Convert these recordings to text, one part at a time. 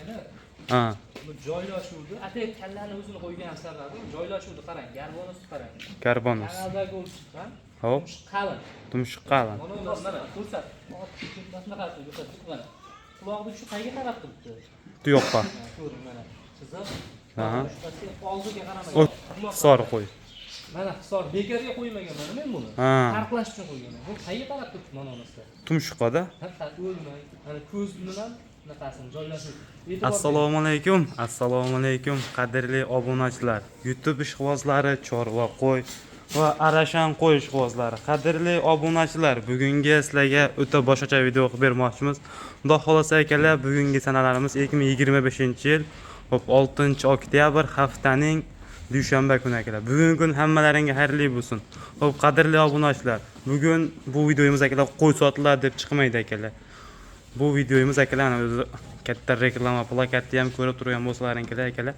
qarangda. Ha. Bu joylashuvdi. Ata kallani o'zini qo'ygan sababi joylashuvdi qarang. Garbonus qarang. Garbonus. Kanaldagi o'lib chiqqan. Hop. Qalin. Tumshuq qalin. Mana ko'rsat. Qanaqasi ko'rsat mana. Quloqni shu qayga qarab turibdi? Bu yoqqa. Ko'ring mana. Chiziq. Aha. Oldiga qaramang. Hisor qo'y. Mana hisor bekorga qo'ymaganman men buni. Farqlash uchun qo'yganman. Bu qayga qarab turibdi mana onasi? Tumshuqqa-da. Faqat o'lmay. Mana ko'z bilan nafasini joylashib. Assalomu alaykum. Assalomu alaykum qadrli obunachilar. YouTube ishqibozlari, chorva qo'y va arashan qo'y ishqibozlari. Qadrli obunachilar, bugungi sizlarga o'ta boshqacha video qilib bermoqchimiz. Xudo xolasa akalar, bugungi sanalarimiz 2025-yil, 6-oktyabr haftaning dushanba kuni akalar. Bugungi kun hammalaringga xayrli bo'lsin. Xo'p, qadrli obunachilar, bugun bu videomiz akalar qo'y sotiladi deb chiqmaydi akalar. Bu videomiz akalar o'zi katta reklama plakatni ham ko'rib turgan bo'lsalaringlar akalar,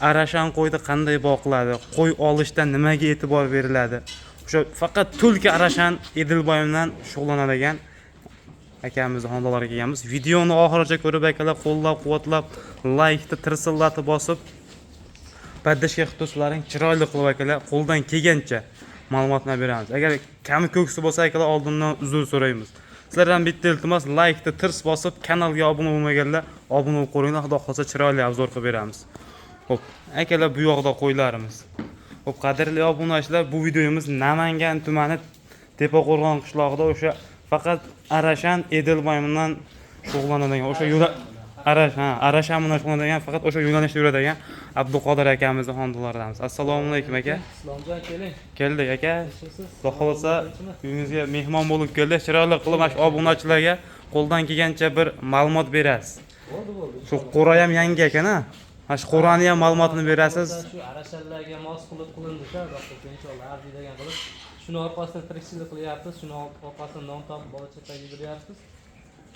arashan qo'yni qanday boqiladi, qo'y olishda nimaga e'tibor beriladi, o'sha faqat tulki arashan Edilboy bilan shug'ullanadigan akamizni xonadonlariga kelganmiz. Videoni oxirigacha ko'rib akalar, qo'llab-quvvatlab, like ni tirsillatib bosib, paddashga xutosalaring chiroyli qilib akalar, qo'ldan kelgancha ma'lumotlar beramiz. Agar kami ko'ksi bo'lsa akalar, oldindan uzr so'raymiz. Sizlardan bitta iltimos, like ni tirs bosib, kanalga obuna bo'lmaganlar obuna bo'lib qo'yinglar. Xudo xolsa chiroyli obzor qilib beramiz. Xo'p, akalar bu yoqda qo'ylarimiz. Xo'p, qadrli obunachilar, bu videomiz Namangan tumani Tepaqo'rg'on qishlog'ida o'sha faqat arashan Edilboy bilan shug'ullanadigan, o'sha yo'l arashan bilan shug'ullanadigan, faqat o'sha yo'nalishda yuradigan Abduqodir akamizni xonadonlaridamiz. Assalomu alaykum aka. Islomjon keling. Keldik aka. Xudo xolasa uyingizga mehmon bo'lib keldik. Chiroyli qilib mana shu obunachilarga qo'ldan kelgancha bir ma'lumot berasiz. Bo'ldi. Shu qo'ra ham yangi ekan-a? Mana shu qo'rani ham ma'lumotini berasiz. Shu arashanlarga mos qilib qilindi-da, doktor inshaalloh arzimagan qilib. Shuni orqasidan tirikchilik qilyapmiz, shuni orqasidan non topib bola chaqaga yediryapmiz.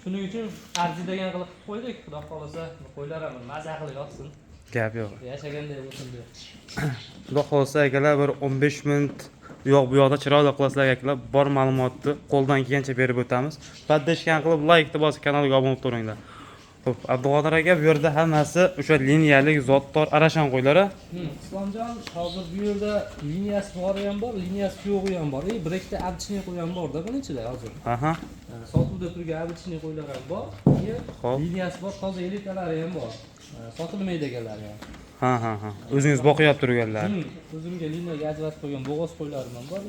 Shuning uchun arzimagan qilib qo'ydik. Xudo xolasa qo'ylar ham maza qilib yotsin. Gap yo'q. Yashaganday bo'lsin deb. Xudo xolasa akalar bir 15 minut u yoq bu yoqda chiroyli qilasizlar akalar. Bor ma'lumotni qo'ldan kelgancha berib o'tamiz. Paddashgan qilib like ni bosib kanalga obuna bo'lib turinglar. Xo'p, Abduqodir aka, bu yerda hammasi o'sha liniyalik zotdor arashan qo'ylari. Islomjon, hozir bu yerda liniyasi bori ham bor, liniyasi yo'g'i ham bor. Bir ikkita abchining qo'y ham bor-da buni ichida hozir. Aha. Sotuvda turgan abchining qo'ylar ham bor. Xo'p. Liniyasi bor, toza elitalari ham bor. Sotilmaydi ekanlari ham. Ha. O'zingiz boqyap turganlar. O'zimga liniyaga ajratib qo'ygan bo'g'oz qo'ylarim ham bor.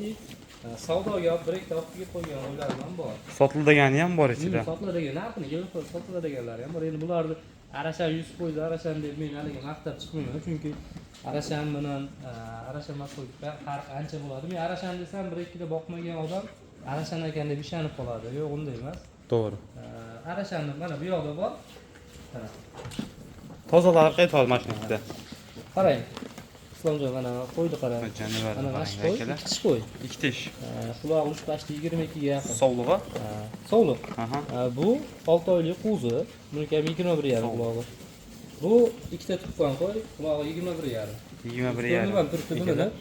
Savdoga olib bir ikkita olib kelib qo'ygan qo'ylarim ham bor. Sotildigani ham bor ichida. Sotiladigan, narxini kelib sotiladiganlari ham bor. Endi bularni arashan 100 qo'ydi, arashan deb men haliga maqtab chiqmayman, chunki arashan bilan arashan mas'ullikda farq ancha bo'ladi. Men arashan desam, bir ikkita boqmagan odam arashan ekan deb ishonib qoladi. Yo'q, unday emas. To'g'ri. Arashan mana bu yoqda bor. Tozalari qaytadi mashinada. Qarang. Islomjon mana qo'ydi qarang. Jonivar. Mana mana qo'y, ikki tish qo'y. Ikki tish. Quloq uchtashdi 22 ga yaqin. Sovlig'i? Sovliq. Aha. Bu 6 oylik qo'zi, buniki ham 21,5 qulog'i. Bu ikkita tuqqan qo'y, qulog'i 21,5. 21,5.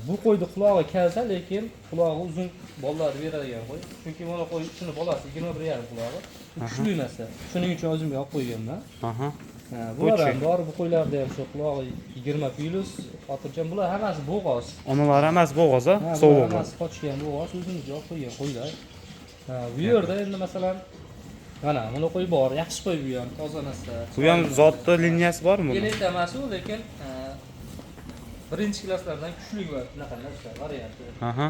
Bu qo'ydi qulog'i kalta, lekin qulog'i uzun bolalarga beradigan qo'y. Chunki mana qo'y shuni bolasi 21,5 qulog'i. Kuchli emas. Shuning uchun o'zimga olib qo'yganman. Aha. Bular ham bor, bu qo'ylarda ham shu qulog'i 20 plus, xotirjam. Bular hammasi bo'g'oz. Onalar emas bo'g'oz-a? Sovuq. Hammasi qochgan bo'g'oz, o'zimizga olib qo'ygan qo'ylar. Bu yerda endi masalan mana buni qo'y bor, yaxshi qo'y bu ham, toza narsa. Bu ham zotli liniyasi bormi? Genetik emas u, lekin birinchi klasslardan kuchli va shunaqa narsa varianti. Aha.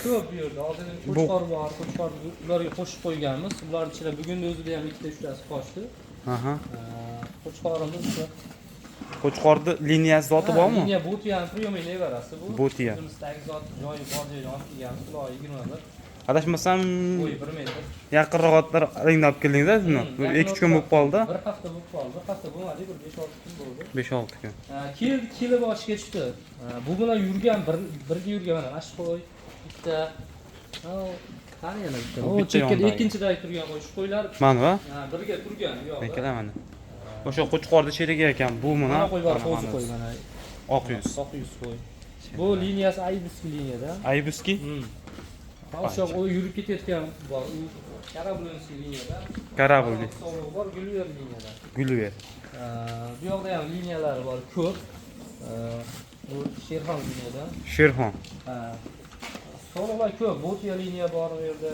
Ko'p bu yerda hozir qo'chqor bor, qo'chqor ularga qo'shib qo'yganmiz. Ularning ichida bugunning o'zida ham ikkita uchtasi qochdi. Aha. Qo'chqorimiz Qo'chqorni liniyasi zoti bormi? Liniya Botiyan Priyomey nevarasi bu. Botiyan. Bizimizdagi zot joyi bor joydan olib kelganmiz. Quloqi 21. Adashmasam Bo'yi 1 metr. yaqinroqlar ringni olib keldingiz-da sizni? 2-3 kun bo'lib qoldi. Bir hafta bo'lib qoldi. Bir hafta bo'lmadi, bir 5-6 kun bo'ldi. 5-6 kun. Kelib boshiga tushdi. Bu bilan yurgan, birga yurgan mana shu qo'y. Bitta. Qani yana bitta. O chekkada ikkinchidagi turgan qo'y. Shu qo'ylar Mana birga turgan, yo'q. Beklar mana. O'sha qo'chqorni sherigi ekan. Bu mana qo'y bor, qo'zi qo'y mana. Oq yuz. Oq yuz qo'y. Bu liniyasi Aybiski liniyada. Aybiski? O'sha u yurib ketayotgan bor. U Karablonskiy liniyada. Karablonskiy. Sovuq bor, Gulver liniyada. Gulver. Bu yoqda ham liniyalari bor ko'p. Bu Sherxon liniyada. Sherxon. Sovuqlar ko'p. Botiya liniya bor bu yerda.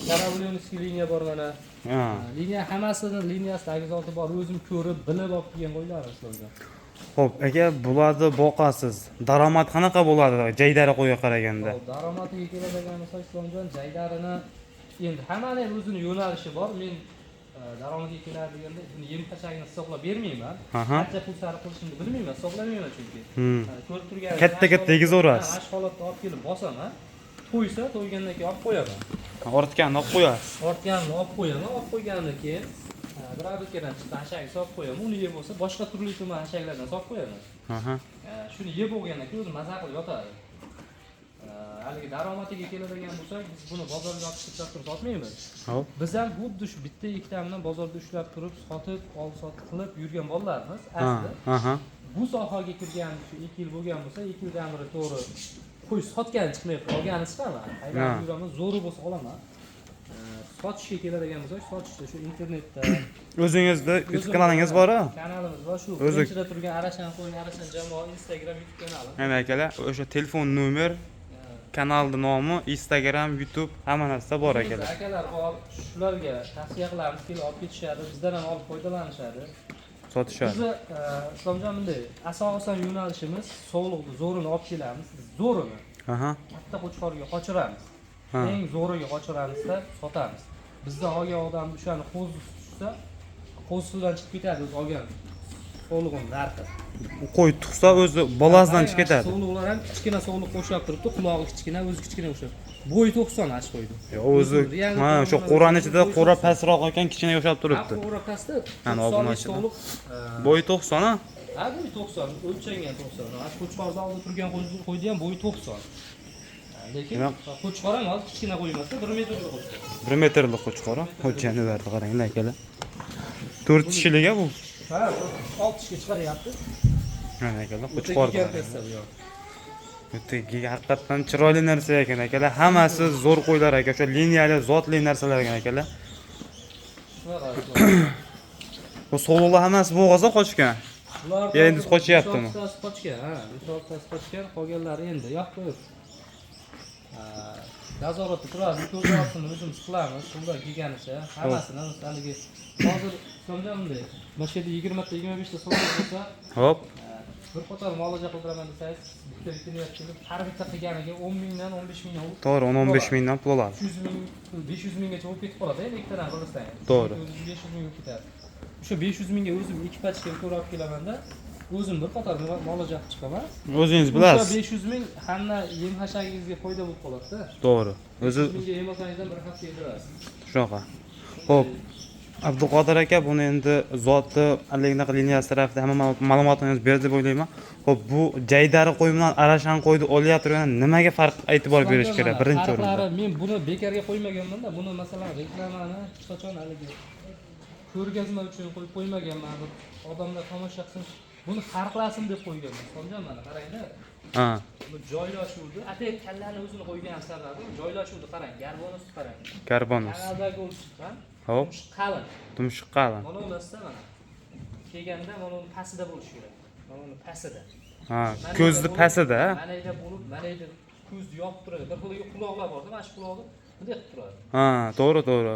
Karablonskiy liniya bor mana. Liniya hammasini liniyasida agzoti bor. O'zim ko'rib, bilib olib kelgan qo'ylar sizlarga. Xo'p, aka, bularni boqasiz. Daromad qanaqa bo'ladi jaydari qo'yga qaraganda? Daromadiga keladigan bo'lsa, Islomjon jaydarini endi hammaning ham o'zining yo'nalishi bor. Men daromadiga keladiganda buni yem tashagini hisoblab bermayman. Qancha pul sarf qilishimni bilmayman, hisoblamayman chunki. Ko'rib turganingiz Katta-katta egizaverasiz. Mana shu holatda olib kelib bosaman. To'ysa, to'ygandan keyin olib qo'yaman. Ortganini olib qo'yasiz. Ortganini olib qo'yaman, olib qo'ygandan keyin birabirkadan chiqqan hashakni solib qo'yaman. Uni yeb bo'lsa, boshqa turli tuman hashaklardan solib qo'yaman. Shuni yeb bo'lgandan keyin o'zi maza qilib yotadi. Haligi daromadiga keladigan bo'lsak, biz buni bozorga olib chiqib turib sotmaymiz. Hop. Biz ham xuddi shu bitta ikkitani bozorda ushlab turib, sotib, olib-sot qilib yurgan bolalarmiz aslida. Bu sohaga kirgan shu 2 yil bo'lgan bo'lsa, 2 yildan beri to'g'ri qo'y sotgani chiqmaydi, olgani chiqaman. Hayron yuraman, zo'ri bo'lsa olaman. Sotishga keladigan bo'lsak, sotishda shu internetda O'zingizda YouTube kanalingiz bor-a? Kanalimiz bor, shu birinchida turgan Arashan qo'y, Arashan jamoa Instagram YouTube kanali. Mana akalar, o'sha telefon nomer, kanalning nomi, Instagram, YouTube hamma narsa bor akalar. Akalar bor, shularga tavsiya qilamiz, kelib olib ketishadi, bizdan ham olib foydalanishadi. Sotishadi. Biz Islomjon bunday asosan yo'nalishimiz sog'liqni zo'rini olib kelamiz, zo'rini. Katta qo'chqorga qochiramiz. Eng zo'riga qochiramizda sotamiz. Bizda olgan odam o'shani qo'zi tutsa, qo'zidan chiqib ketadi o'zi olgan sog'lig'ini narxi. Qo'y tug'sa o'zi bolasidan chiqib ketadi. Sog'liqlar ham kichkina sog'liq qo'shib turibdi, qulog'i kichkina, o'zi kichkina o'xshab. Bo'yi 90 ash qo'ydi. O'zi mana shu qo'rani ichida qo'ra pastroq ekan, kichkina o'xshab turibdi. Qo'ra pastda. Ana obunachi. Bo'yi 90-a? Ha, bo'yi 90, o'lchangan 90. Ash qo'chqorda oldida turgan qo'ydi ham bo'yi 90. Lekin qo'chqor ham hozir kichkina qo'ymasda 1 metrlik qo'chqor. 1 metrlik qo'chqor, o'lchani berdi qaranglar akalar. 4 kishilik bu. Ha, 6 kishiga chiqaryapti. Mana akalar qo'chqor. O'tiga haqiqatan chiroyli narsa ekan akalar. Hammasi zo'r qo'ylar aka, o'sha liniyali, zotli narsalar ekan akalar. Bu sog'liqlar hammasi bo'g'aza qochgan. Bular endi qochyaptimi? Qochgan, ha, 3-6 qochgan, qolganlari endi yo'q qo'yib. Nazoratda turadi, ko'zlarni o'zimiz qilamiz, pullar kelganicha, hammasini haligi hozir Islomjon bunday. Mana shu yerda 20 ta, 25 ta so'm bo'lsa, hop. Bir qator muolaja qildiraman desangiz, bitta veterinarchilik har bitta qilganiga 10 mingdan 15 mingdan. To'g'ri, 10-15 mingdan pul oladi. 300 ming, 500 minggacha olib ketib qoladi, ikkitadan qilsangiz. To'g'ri. 500 ming olib ketadi. O'sha 500 mingga o'zim ekipajga ko'rib kelamanda, o'zim bir qator muolaja qilib chiqaman. O'zingiz bilasiz. O'sha 500 ming hamma yem hashagingizga foyda bo'lib qoladi-da. To'g'ri. O'zi mingga yem olsangizdan bir hafta yedirasiz. Shunaqa. Xo'p. Abduqodir aka buni endi zoti aliginaqa liniyasi tarafida hamma ma'lumotingizni berdi deb o'ylayman. Xo'p, bu jaydari qo'y bilan Arashan qo'yni olyaptirganda nimaga farq e'tibor berish kerak birinchi o'rinda? Men buni bekarga qo'ymaganman-da. Buni masalan reklamani hech qachon haligi ko'rgazma uchun qo'yib qo'ymaganman. Odamlar tomosha qilsin, buni farqlasin deb qo'yganman. Tushundingmi? Mana qarangda. Bu joylashuvdi. Atay kallani o'zini qo'ygan sababi joylashuvdi, qarang. Garbonus qarang. Garbonus. Kanaldagi o'lib chiqqan. Hop. Qalin. Tumshuq qalin. Mana ulasizda mana. Kelganda mana uni pastida bo'lishi kerak. Mana uni pastida. Ko'zni pastida. Mana yerda bo'lib, mana yerda ko'zni yopib turadi. Bir xil quloqlar bor-da, mana shu quloqni bunday qilib turadi. To'g'ri, to'g'ri.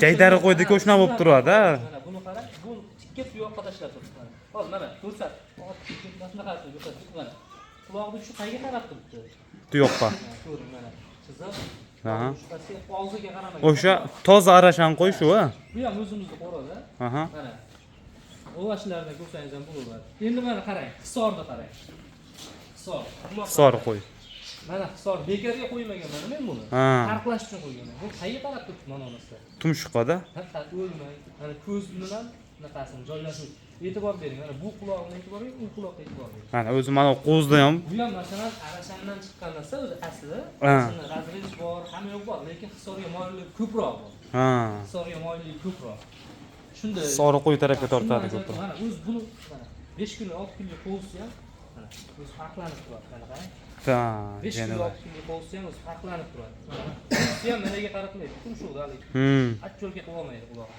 Jaydari qo'ydiki o'shuna bo'lib turadi-a. Mana buni qarang, bu tikka tuyoqqa tashlab turibdi. Hozir mana ko'rsat. Mana qanday ko'rsat, mana. Quloqni shu qayga qarab turibdi? Tuyoqqa. Ko'ring mana. Chizib. Og'ziga qaramagan. O'sha toza Arashan qo'y shu-a? Bu ham o'zimizni qo'rada. Mana. O'vashlarda ko'rsangiz ham bo'ladi. Endi mana qarang, hisorni qarang. Hisor qo'y. Mana hisor bekarga qo'ymaganman men buni. Farqlash uchun qo'yganman. Bu qayga qarab turibdi mana bunisi? Tumshuqqa-da. Faqat o'lmay. Mana ko'z bilan bunaqasini joylashib e'tibor bering. Mana bu quloqni e'tibor bering, u quloqqa e'tibor bering. Mana o'zi mana qo'zda ham. Bu ham masalan Arashandan chiqqan narsa o'zi aslida. Razrez bor, hamma yo'q bor, lekin hisorga moyillik ko'proq bor. Hisorga moyillik ko'proq. Shunday. Sori qo'y tarafga tortadi ko'proq. Mana o'zi buni mana 5 kun, 6 kunga qo'ysa ham mana o'zi farqlanib turadi. Mana qarang. Ha, 5 yana kilo bor. 6 kilo bo'lsa ham o'zi farqlanib turadi. Bu ham managa qaratmaydi. Tumshuqda hali. Atcho'lga qilib olmaydi quloq.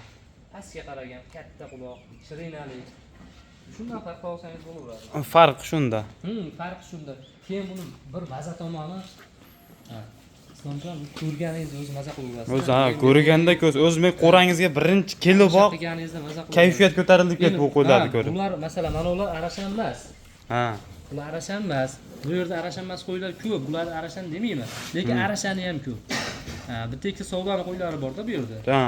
Pastga qaragan katta quloq, shirinali. Shundan farq olsangiz bo'laveradi. Farq shunda. Farq shunda. Keyin buni bir maza tomoni Islomjon ko'rganingiz o'zi maza qilaverasiz. O'zi ha, ko'rganda ko'z o'zbek qo'rangizga birinchi keliboq qilganingizda maza qilaverasiz. kayfiyat ko'tarilib ketdi bu qo'ylarni ko'rib. Bular masalan mana ular arashan emas. Ha. Bular arashan emas. Bu yerda arashan emas qo'ylar ko'p. Bular arashan demayman. Lekin arashani ham ko'p. Bitta ikkita savdoni qo'ylari bor-da bu yerda. Ha.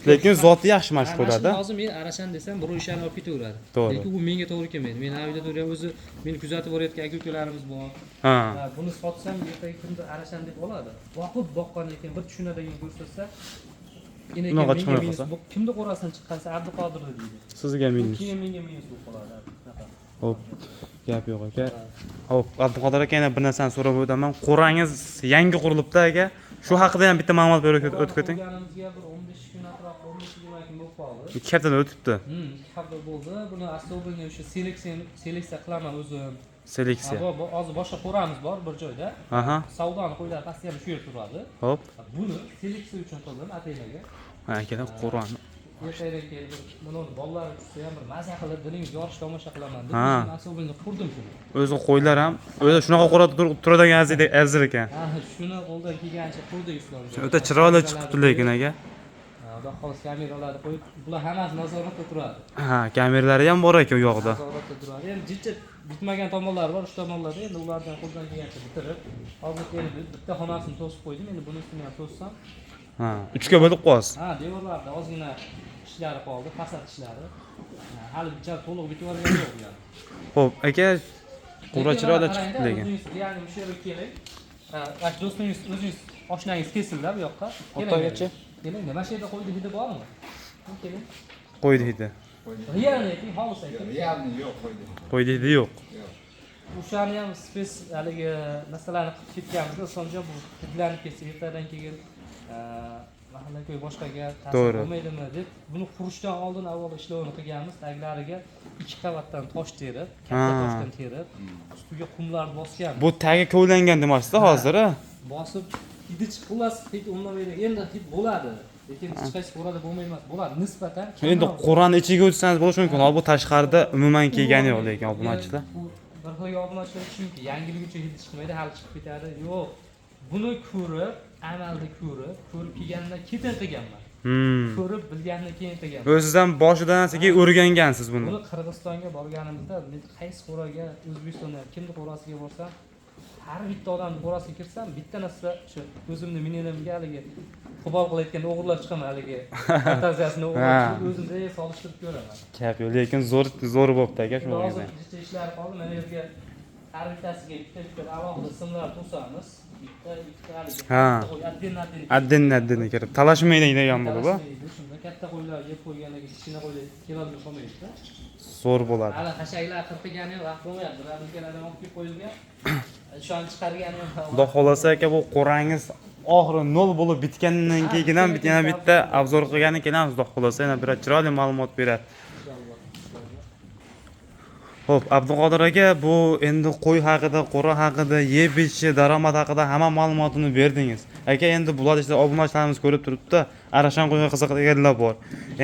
Lekin zoti yaxshi mashq qo'yadi. Hozir men arashan desam, bir ishani olib ketaveradi. To'g'ri. Lekin u menga to'g'ri kelmaydi. Men audiotoriya o'zi meni kuzatib borayotgan aka-ukalarimiz bor. Ha. Buni sotsam ertaga kimdir arashan deb oladi. Boqqandan keyin bir tushunadigan ko'rsatsa, Unaqa chiqmay qolsa. Kimni qo'rasidan chiqqansa Abduqodir deydi. Sizga minus. Keyin menga minus bo'lib qoladi. Hop. Gap yo'q aka. Hop, Abduqodir aka yana bir narsani so'rab o'taman. Qo'rangiz yangi qurilibdi aka. Shu haqida ham bitta ma'lumot berib o'tib keting. Qurganimizga bir 15 kun atrof, 15 kun bo'lib qoldi. 2 haftadan o'tibdi. 2 hafta bo'ldi. Buni asobini o'sha seleksiya qilaman o'zim. Seleksiya. Hozir boshqa qo'ramiz bor bir joyda. Aha. Savdoni qo'ylar pastga ham shu yerda turadi. Hop. Buni seleksiya uchun qildim ataynaga. Ha, akalar Qur'on. Ertaga kelib buni bolalar tushsa ham bir maza qilib dilingiz yorish tomosha qilaman deb Ha. asobini qurdim shuni. O'zi qo'ylar ham o'zi shunaqa qurib turadigan azir ekan. Ha, shuni qo'ldan kelgancha qurdik Islomjon. O'ta chiroyli chiqibdi lekin aka. Xudo xolos kameralarni qo'yib, bular hammasi nazoratda turadi. Ha, kameralari ham bor ekan u yoqda. Nazoratda turadi. Endi jicha bitmagan tomonlari bor, uch tomonlarda. Endi ulardan qo'ldan kelgancha bitirib, hozir kelib bitta xonasini to'sib qo'ydim. Endi bunisini ham to'ssam. Ha, 3 ga bo'lib qo'yasiz. Ha, devorlarda ozgina ishlari qoldi, fasad ishlari. Hali bicha to'liq bitib olgani yo'q yani. Xo'p, aka qura chiroyli chiqibdi lekin. Ya'ni o'sha yerga keling. Ha, do'stingiz, o'zingiz oshnangiz kelsinlar bu yoqqa. O'rtagacha. Keling, mana shu yerda qo'ydi hidi bormi? Keling. Qo'ydi hidi. Realni ayting, xolis ayting. Realni yo'q qo'ydi. Qo'ydi hidi yo'q. O'shani ham spes haligi masalani qilib ketganmiz. Islomjon bu hidlanib ketsa ertadan keyin mahalla ko'y boshqaga ta'sir qilmaydimi deb buni qurishdan oldin avval ishlovini qilganmiz. Taglariga 2 qavatdan tosh terib, katta toshdan terib, ustiga qumlarni bosgan. Bu tagi kovlangan demasdi hozir. Bosib hidi chiqmas, hid undan endi hid bo'ladi. Lekin hech qaysi qo'rada bo'lmaydi emas, bo'ladi nisbatan. Endi Qur'onni ichiga o'tsangiz bo'lishi mumkin. Holbuki tashqarida umuman kelgani yo'q lekin obunachilar. Bir xil obunachilar chunki yangilik uchun hid chiqmaydi, hali chiqib ketadi. Yo'q. Buni ko'rib, amalda ko'rib kelgandan keyin qilganman. Ko'rib bilgandan keyin qilganman. O'ziz ham boshidan sekin o'rgangansiz buni. Buni Qirg'izistonga borganimizda men qaysi qo'raga O'zbekistonda kimni qo'rasiga borsam, har bitta odamni qo'rasiga kirsam, bitta narsa shu o'zimni minimumga haligi qo'pol qilayotgan o'g'irlab chiqaman haligi fantaziyasini o'g'irlab o'zimda solishtirib ko'raman. Gap yo'q, lekin zo'r bo'pti aka shu hozir ishlari qoldi. Mana yerga har bittasiga bitta alohida simlar to'samiz. Bitta haligi. Ha. Addin kirib talashmaydi degan bo'lib. Shunda katta qo'ylar yeb qo'ygandan keyin kichkina qo'ylar kelolmay qolmaydi-da. Zo'r bo'ladi. Hali hashaklar qirqigani ham vaqt bo'lmayapti. Bizlardan olib kelib qo'yilgan. Shuni chiqargani ham. Xudo xolasa aka bu qo'rangiz oxiri 0 bo'lib bitgandan keyin ham yana bitta obzor qilgani kelamiz. Xudo xolasa yana bir chiroyli ma'lumot beradi. Xo'p, Abduqodir aka, bu endi qo'y haqida, qo'ra haqida, yeb ichishi, daromad haqida hamma ma'lumotni berdingiz. Aka, endi bular ichida obunachilarimiz ko'rib turibdi, arashan qo'yga qiziqadiganlar bor.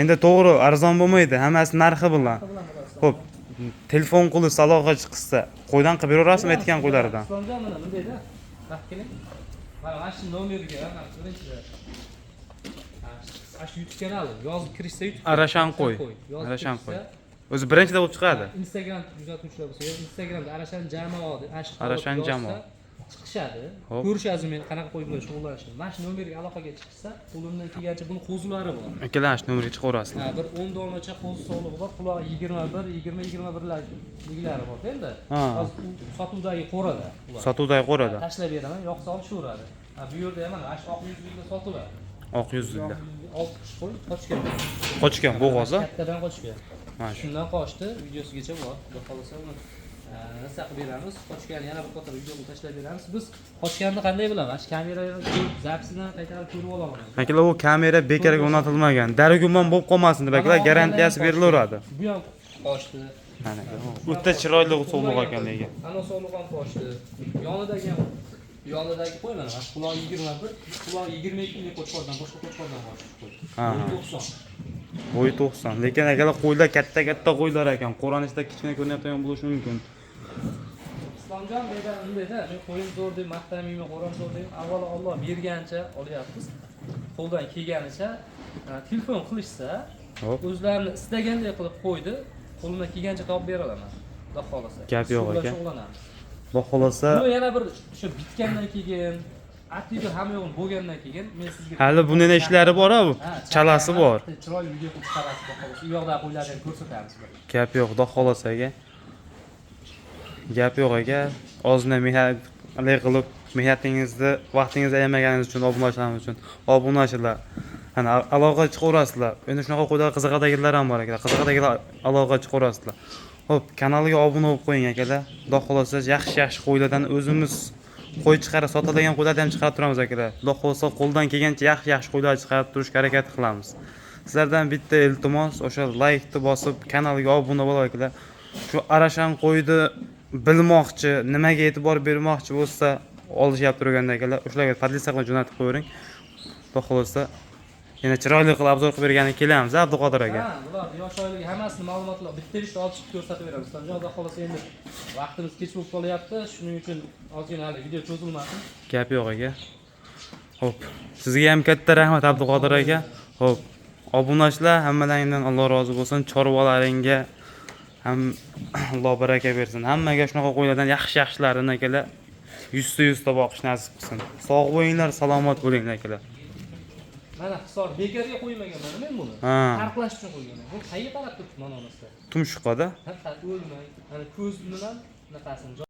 Endi to'g'ri, arzon bo'lmaydi, hammasi narxi bilan. Xo'p, telefon qilib saloga chiqsa, qo'ydan qilib beraverasizmi aytgan qo'ylaridan? Islomjon mana bundayda. Vaqt keling. Mana shu nomeriga, mana birinchi. Shu YouTube kanali yozib kirishsa YouTube. Arashan qo'y. Arashan qo'y. O'zi birinchida bo'lib chiqadi. Instagram kuzatuvchilar bo'lsa, Instagramda Arashan jamoa deb Arashan jamoa chiqishadi. Ko'rishasiz men qanaqa qo'y bilan shug'ullanishni. Mana shu nomerga aloqaga chiqsa, qo'limdan kelgancha buni qo'zulari bor. Akalar shu nomerga chiqaverasizlar. Ha, bir 10 donacha qo'zi sog'lig'i bor. Quloq 21 liglari bor endi. Hozir sotuvdagi qo'rada ular. Sotuvdagi qo'rada. Tashlab beraman, yoqsa olishaveradi. Ha, bu yerda ham mana shu oq yuzlikda sotiladi. Oq yuzlikda. 6 qish qo'y, qochgan. Qochgan bo'g'ozi. Kattadan qochgan. Shundan qochdi, videosigacha bor. Xudo xolasa uni narsa qilib beramiz. Qochganni yana bir qator videoni tashlab beramiz. Biz qochganni qanday bilamiz? Kameraga zapsidan qaytarib ko'rib olaman. Akalar, u kamera bekarga o'rnatilmagan. Dargumon bo'lib qolmasin deb akalar garantiyasi berilaveradi. Bu ham qochdi. Mana o'ta chiroyli sog'liq ekan lekin. Ana sog'liqon pochti. Yonidagi qo'y mana quloq 21, quloq 22 lik qo'chqordan boshqa qo'chqordan bor qo'y. Ha. 90. Bo'yi 90. Lekin akalar qo'ylar katta qo'ylar ekan. Qo'ronishda kichkina ko'rinayotgan bo'lishi mumkin. Islomjon degan undayda, men qo'yim zo'r deb maqtamayman, qo'ram zo'r deb. Avvalo Alloh bergancha olyapmiz. Qo'ldan kelganicha telefon qilishsa, Hop. o'zlarini istaganday qilib qo'ydi, qo'limdan kelgancha topib bera olaman. Xudo xolasa. Gap yo'q ekan. Shug'ullanamiz. Xudo xolasa, Buni yana bir shu bitgandan keyin, aktiv hamma yo'g'ini bo'lgandan keyin men sizga hali bundan ishlari bor-a bu. Chalasi bor. Chiroyli video qilib chiqarasiz, xudo xolasa. U yoqda qo'ylarni ko'rsatamiz. Gap yo'q, xudo xolasa aka. Gap yo'q aka. Ozgina mehnat qilib, mehnatingizni, vaqtingizni ayamaganingiz uchun, obunachilarimiz uchun, obunachilar. Ana aloqa chiqarasizlar. Endi shunaqa qo'ylar qiziqadiganlar ham bor ekan. Qiziqadiganlar aloqa chiqarasizlar. Hop, kanalga obuna bo'lib qo'ying akalar. Xudo xolasa yaxshi qo'ylardan o'zimiz qo'y chiqarib sotadigan qo'ylarni ham chiqarib turamiz akalar. Xudo xolasa qo'ldan kelgancha yaxshi qo'ylar chiqarib turishga harakat qilamiz. Sizlardan bitta iltimos, o'sha like-ni bosib, kanalga obuna bo'ling akalar. Shu arashan qo'yni bilmoqchi, nimaga e'tibor bermoqchi bo'lsa, olishib turganda akalar, o'shalarga podlisaga qilib jo'natib qo'ying. Xudo xolasa yana chiroyli qilib obzor qilib bergani kelamiz, Abduqodir aka. Ha, bular yosh oilaga hammasini ma'lumotlar bitta ishni olib chiqib ko'rsatib beramiz. Xudo xolasa endi vaqtimiz kech bo'lib qolyapti, shuning uchun ozgina hali video cho'zilmasin. Gap yo'q aka. Hop, sizga ham katta rahmat Abduqodir aka. Hop, obunachilar hammalaringdan Alloh rozi bo'lsin. Chorvalaringga ham Alloh baraka bersin. Hammaga shunaqa qo'ylardan yaxshilarini akalar 100% boqish nasib qilsin. Sog' bo'linglar, salomat bo'linglar akalar. Mana hisor bekorga qo'ymagan mana men buni. Ha. Farqlash uchun qo'yganman. Bu qayerga qarab turibdi mana onasi? Tumshuqada. Haqiqat o'lmay, mana ko'z bilan bunaqasini